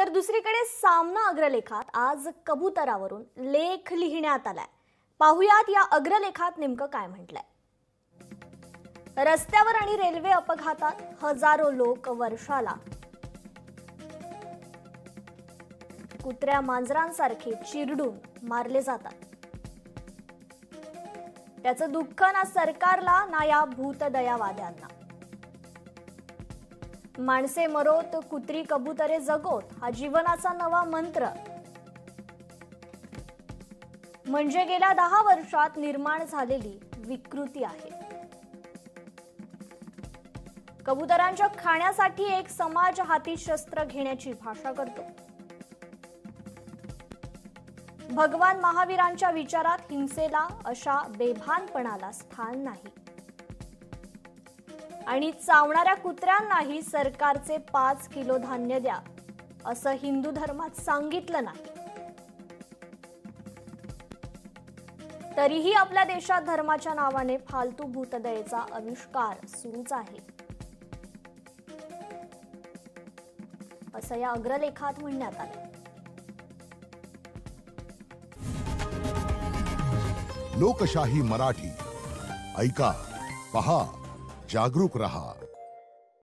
तर दुसरीकडे सामना अग्रलेखात आज कबुतरावरून लेख लिहिण्यात आलाय। पाहुयात या अग्रलेखात नेमकं काय म्हटलंय। रस्त्यावर आणि रेल्वे अपघातात हजारो लोक वर्षाला कुत्र्या मांजरांसारखे चिरडून मारले जातात। त्याचं दुःख ना सरकारला ना या भूतदयावाद्यांना। माणसे मरोत कुत्री कबुतरे जगोत हा जीवनाचा नवा मंत्र म्हणजे गेल्या 10 वर्षात निर्माण झालेली विकृती आहे। कबुतरांच्या खाण्यासाठी एक समाज हाती शस्त्र घेण्याची भाषा करतो। भगवान महावीरांच्या विचारात हिंसेला अशा बेभानपणाला स्थान नाही आणि चावणाऱ्या कुत्र्यांनाही सरकारचे 5 किलो धान्य द्या असं हिंदू धर्मात सांगितलं नाही। तरीही आपल्या देशात धर्माच्या नावाने फालतू भूतदयेचा आविष्कार सुरूच आहे असं या अग्रलेखात म्हणण्यात आले। लोकशाही मराठी ऐका, पहा, जागरूक रहा।